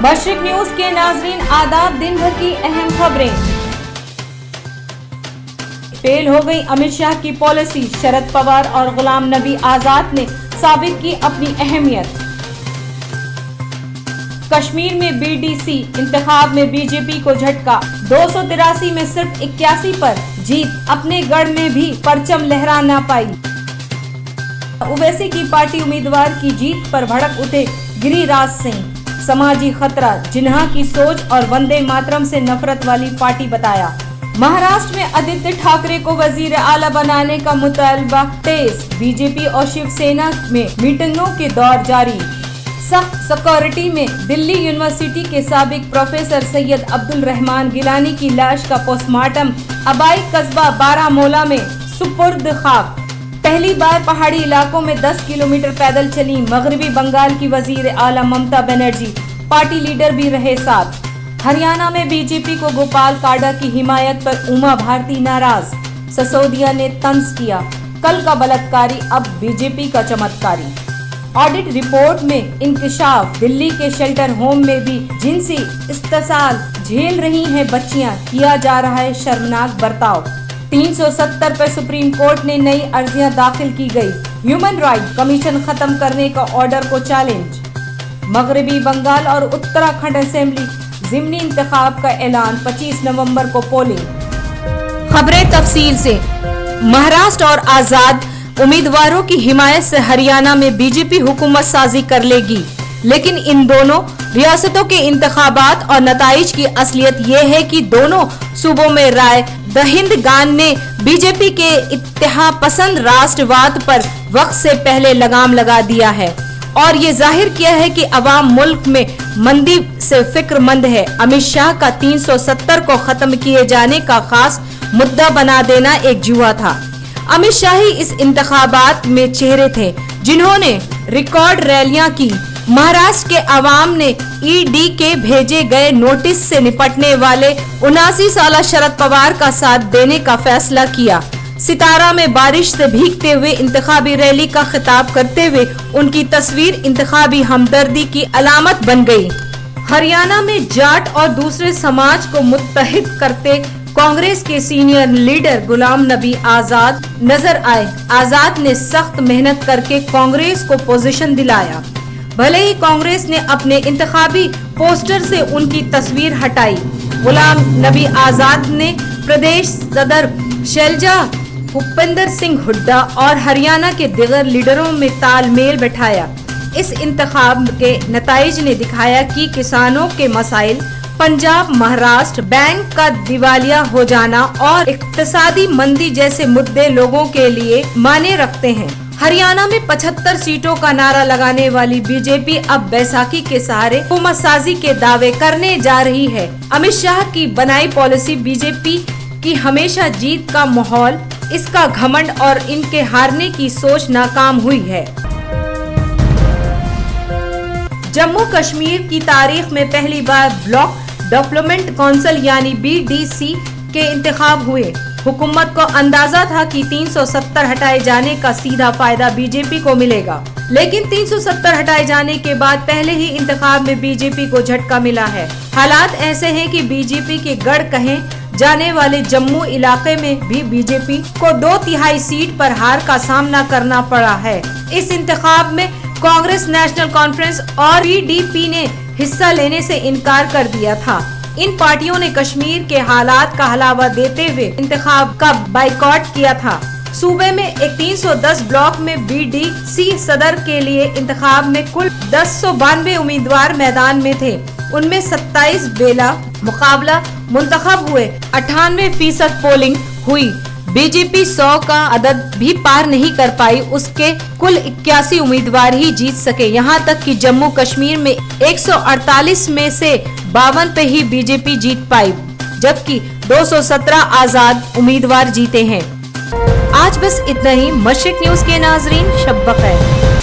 मशरिक news के नाजरीन आदाब, दिन भर की अहम खबरें। फेल हो गई अमित शाह की पॉलिसी, शरद पवार और गुलाम नबी आजाद ने साबित की अपनी अहमियत। कश्मीर में बीडीसी इंतखाब में बीजेपी को झटका, 283 में सिर्फ 81 पर जीत, अपने गढ़ में भी परचम लहरा ना पाई। ओवैसी की पार्टी उम्मीदवार की जीत पर भड़क उठे गिरिराज सिंह, समाजी खतरा, जिन्हा की सोच और वंदे मातरम से नफरत वाली पार्टी बताया। महाराष्ट्र में आदित्य ठाकरे को वजीर आला बनाने का मुतालबा तेज, बीजेपी और शिवसेना में मीटिंगों के दौर जारी। सख्त सिक्योरिटी में दिल्ली यूनिवर्सिटी के साबिक प्रोफेसर सैयद अब्दुल रहमान गिलानी की लाश का पोस्टमार्टम आबाई कस्बा बारामूला में सुपुर्द खाक। पहली बार पहाड़ी इलाकों में 10 किलोमीटर पैदल चली मगरबी बंगाल की वजीर आला ममता बनर्जी, पार्टी लीडर भी रहे साथ। हरियाणा में बीजेपी को गोपाल कांडा की हिमायत पर उमा भारती नाराज, ससोदिया ने तंज किया, कल का बलात्कारी अब बीजेपी का चमत्कारी। ऑडिट रिपोर्ट में इंकशाफ, दिल्ली के शेल्टर होम में भी जिनसी इस्तेसाल झेल रही हैं बच्चियां, किया जा रहा है शर्मनाक बर्ताव। 370 पर सुप्रीम कोर्ट ने नई अर्जियां दाखिल की गई, ह्यूमन राइट कमीशन खत्म करने का ऑर्डर को चैलेंज। मगरबी बंगाल और उत्तराखंड असेंबली ज़िमनी इंतखाब का ऐलान, 25 नवंबर को पोलिंग। खबरें तफसील से। महाराष्ट्र और आजाद उम्मीदवारों की हिमायत से हरियाणा में बीजेपी हुकूमत साजी कर लेगी, लेकिन इन दोनों रियासतों के इंतखाबात और नताइज की असलियत ये है कि दोनों सूबों में राय दहिंदगान ने बीजेपी के इत्तेहाद पसंद राष्ट्रवाद पर वक्त से पहले लगाम लगा दिया है और ये जाहिर किया है कि अवाम मुल्क में मंदी से फिक्रमंद है। अमित शाह का 370 को खत्म किए जाने का खास मुद्दा बना देना एक जुआ था। अमित शाह ही इस इंतखाबात में चेहरे थे जिन्होंने रिकॉर्ड रैलियां की। महाराष्ट्र के अवाम ने ईडी के भेजे गए नोटिस से निपटने वाले 79 साल शरद पवार का साथ देने का फैसला किया। सितारा में बारिश से भीगते हुए इंतखाबी रैली का खिताब करते हुए उनकी तस्वीर इंतखाबी हमदर्दी की अलामत बन गई। हरियाणा में जाट और दूसरे समाज को मुत्तहिद करते कांग्रेस के सीनियर लीडर गुलाम नबी आजाद नजर आए। आजाद ने सख्त मेहनत करके कांग्रेस को पोजीशन दिलाया। भले ही कांग्रेस ने अपने इंतखाबी पोस्टर से उनकी तस्वीर हटाई। गुलाम नबी आजाद ने प्रदेश सदर शैलजा भूपेंद्र सिंह हुड्डा और हरियाणा के दिगर लीडरों में तालमेल बैठाया। इस इंतखाब के नताइज ने दिखाया कि किसानों के मसाइल, पंजाब महाराष्ट्र बैंक का दिवालिया हो जाना और इक्तिसादी मंदी जैसे मुद्दे लोगों के लिए मायने रखते हैं। हरियाणा में 75 सीटों का नारा लगाने वाली बीजेपी अब बैसाखी के सहारे हुकूमत साजी के दावे करने जा रही है। अमित शाह की बनाई पॉलिसी बीजेपी की हमेशा जीत का माहौल, इसका घमंड और इनके हारने की सोच नाकाम हुई है। जम्मू कश्मीर की तारीख में पहली बार ब्लॉक डेवलपमेंट काउंसिल यानी बीडीसी के इंतखाब हुए। हुकूमत को अंदाजा था कि 370 हटाए जाने का सीधा फायदा बीजेपी को मिलेगा, लेकिन 370 हटाए जाने के बाद पहले ही इंतखाब में बीजेपी को झटका मिला है। हालात ऐसे हैं कि बीजेपी के गढ़ कहे जाने वाले जम्मू इलाके में भी बीजेपी को 2/3 सीट पर हार का सामना करना पड़ा है। इस इंतखाब में कांग्रेस नेशनल कॉन्फ्रेंस और पीडीपी ने हिस्सा लेने से इनकार कर दिया था। इन पार्टियों ने कश्मीर के हालात का हवाला देते हुए इंतखाब का बाइकॉट किया था। सूबे में एक 310 ब्लॉक में बीडीसी सदर के लिए इंतखाब में कुल 1092 उम्मीदवार मैदान में थे। उनमें 27 बेला मुकाबला मुंतखब हुए, 98% पोलिंग हुई। बीजेपी 100 का अदद भी पार नहीं कर पाई, उसके कुल 81 उम्मीदवार ही जीत सके। यहाँ तक कि जम्मू कश्मीर में 148 में से 52 पे ही बीजेपी जीत पाई, जबकि 217 आजाद उम्मीदवार जीते हैं। आज बस इतना ही। मशरिक न्यूज के नाजरीन, शब बखैर।